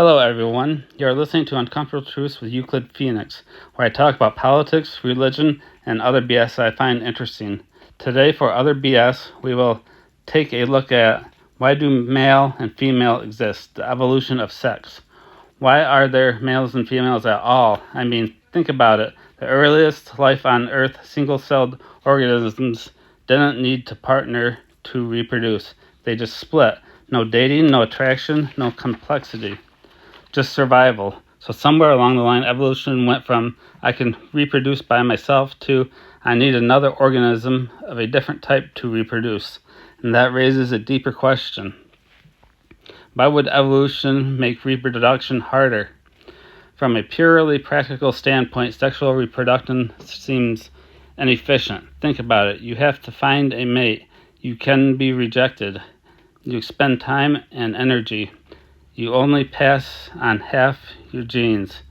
Hello, everyone. You're listening to Uncomfortable Truths with Euclid Phoenix, where I talk about politics, religion, and other BS I find interesting. Today, for other BS, we will take a look at why do male and female exist, the evolution of sex. Why are there males and females at all? I mean, think about it. The earliest life on Earth, single-celled organisms, didn't need to partner to reproduce. They just split. No dating, no attraction, no complexity. Just survival. So somewhere along the line, evolution went from I can reproduce by myself to I need another organism of a different type to reproduce. And that raises a deeper question. Why would evolution make reproduction harder? From a purely practical standpoint, sexual reproduction seems inefficient. Think about it. You have to find a mate. You can be rejected. You expend time and energy. You only pass on half your genes.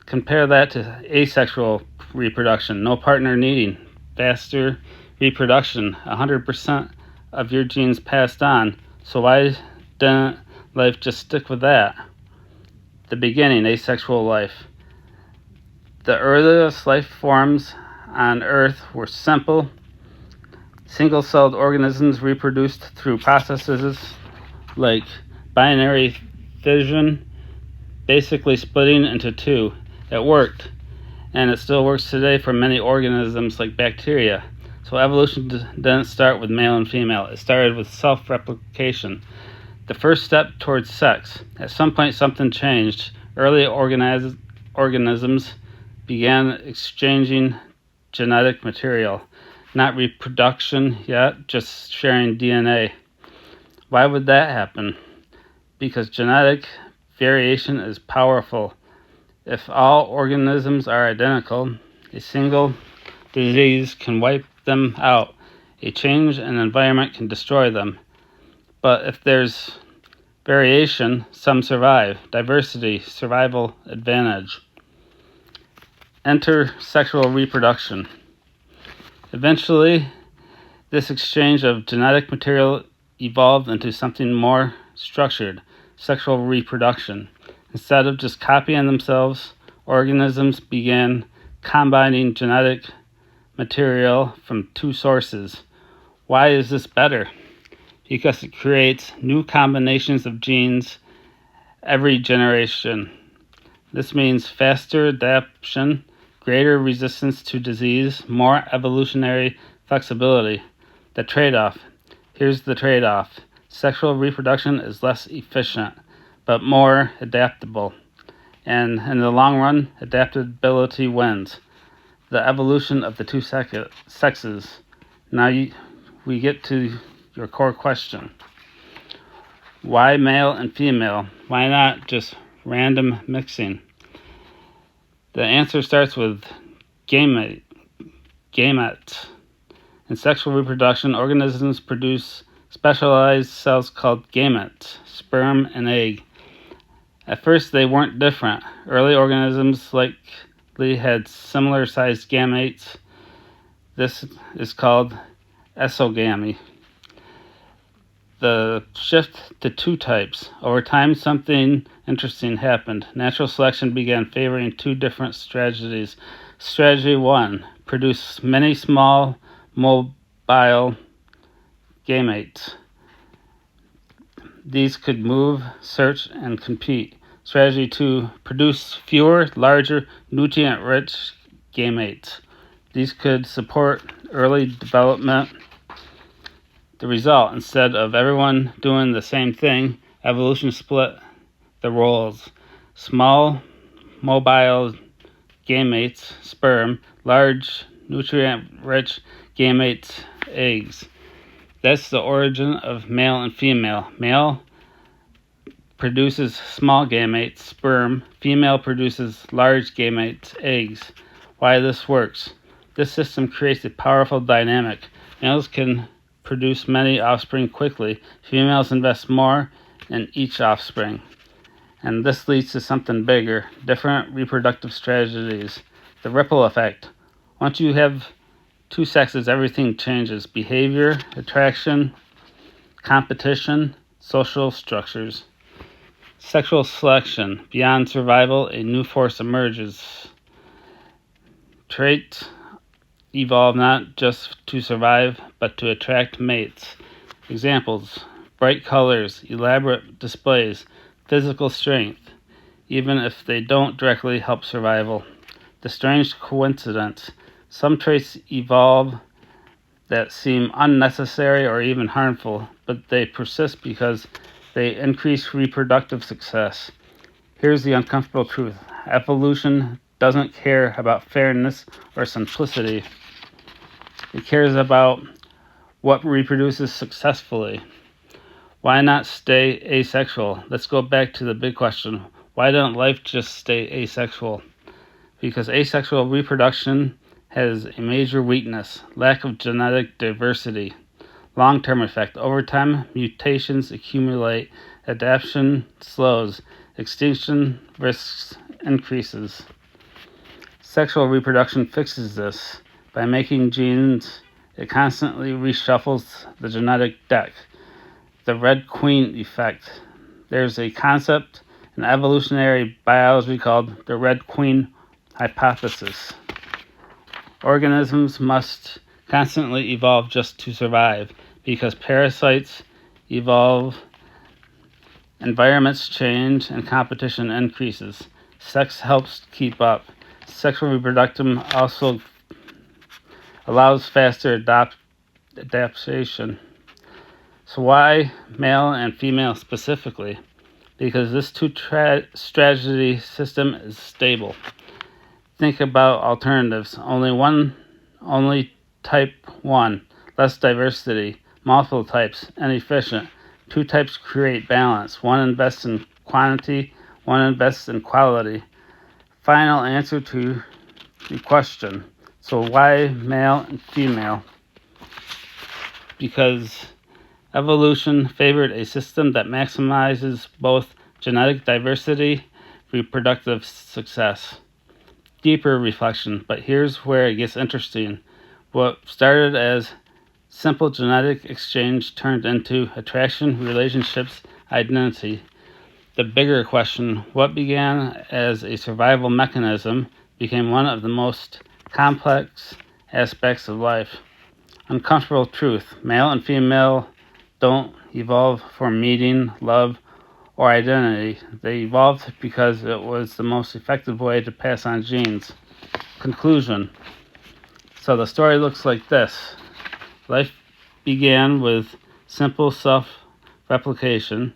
Compare that to asexual reproduction, no partner needing, faster reproduction, 100% of your genes passed on. So why didn't life just stick with that? The beginning, asexual life. The earliest life forms on Earth were simple, single-celled organisms reproduced through processes like binary fission, basically splitting into two. It worked, and it still works today for many organisms like bacteria. So evolution didn't start with male and female. It started with self-replication, the first step towards sex. At some point, something changed. Early organisms began exchanging genetic material. Not reproduction yet, just sharing DNA. Why would that happen? Because genetic variation is powerful. If all organisms are identical, a single disease can wipe them out. A change in environment can destroy them. But if there's variation, some survive. Diversity, survival advantage. Enter sexual reproduction. Eventually, this exchange of genetic material evolved into something more structured, sexual reproduction. Instead of just copying themselves, organisms began combining genetic material from two sources. Why is this better? Because it creates new combinations of genes every generation. This means faster adaptation, greater resistance to disease, more evolutionary flexibility. The trade-off. Here's the trade-off. Sexual reproduction is less efficient, but more adaptable. And in the long run, adaptability wins. The evolution of the two sexes. Now we get to your core question. Why male and female? Why not just random mixing? The answer starts with gametes. In sexual reproduction, organisms produce specialized cells called gametes, sperm and egg. At first, they weren't different. Early organisms likely had similar sized gametes. This is called exogamy. The shift to two types. Over time, something interesting happened. Natural selection began favoring two different strategies. Strategy 1, produce many small, mobile gametes. These could move, search, and compete. Strategy 2, produce fewer, larger, nutrient-rich gametes. These could support early development. The result, instead of everyone doing the same thing, evolution split the roles. Small, mobile gametes, sperm, large, nutrient-rich gametes, eggs. That's the origin of male and female. Male produces small gametes, sperm. Female produces large gametes, eggs. Why this works? This system creates a powerful dynamic. Males can produce many offspring quickly. Females invest more in each offspring. And this leads to something bigger, different reproductive strategies. The ripple effect. Once you have two sexes, everything changes. Behavior, attraction, competition, social structures. Sexual selection. Beyond survival, a new force emerges. Traits evolve not just to survive, but to attract mates. Examples: bright colors, elaborate displays, physical strength, even if they don't directly help survival. The strange coincidence. Some traits evolve that seem unnecessary or even harmful, but they persist because they increase reproductive success. Here's the uncomfortable truth. Evolution doesn't care about fairness or simplicity. It cares about what reproduces successfully. Why not stay asexual? Let's go back to the big question. Why doesn't life just stay asexual? Because asexual reproduction has a major weakness: lack of genetic diversity. Long-term effect. Over time, mutations accumulate, adaptation slows, extinction risks increases. Sexual reproduction fixes this. By making genes, it constantly reshuffles the genetic deck. The Red Queen effect. There's a concept in evolutionary biology called the Red Queen hypothesis. Organisms must constantly evolve just to survive because parasites evolve, environments change, and competition increases. Sex helps keep up. Sexual reproduction also allows faster adaptation. So why male and female specifically? Because this two-strategy system is stable. Think about alternatives. Only type 1, less diversity. Multiple types, inefficient. Two types create balance. One invests in quantity, one invests in quality. Final answer to the question. So why male and female? Because evolution favored a system that maximizes both genetic diversity, reproductive success. Deeper reflection, but here's where it gets interesting. What started as simple genetic exchange turned into attraction, relationships, identity. The bigger question, what began as a survival mechanism, became one of the most complex aspects of life. Uncomfortable truth. Male and female don't evolve for mating, love, or identity. They evolved because it was the most effective way to pass on genes. Conclusion. So the story looks like this. Life began with simple self-replication.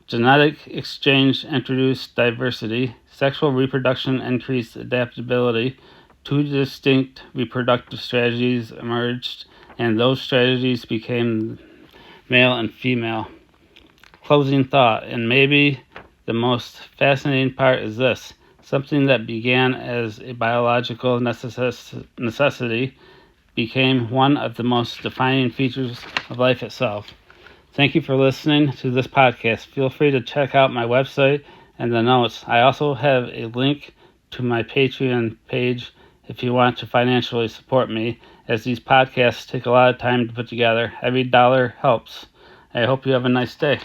Genetic exchange introduced diversity. Sexual reproduction increased adaptability. Two distinct reproductive strategies emerged, and those strategies became male and female. Closing thought, and maybe the most fascinating part is this. Something that began as a biological necessity became one of the most defining features of life itself. Thank you for listening to this podcast. Feel free to check out my website and the notes. I also have a link to my Patreon page if you want to financially support me, as these podcasts take a lot of time to put together. Every dollar helps. I hope you have a nice day.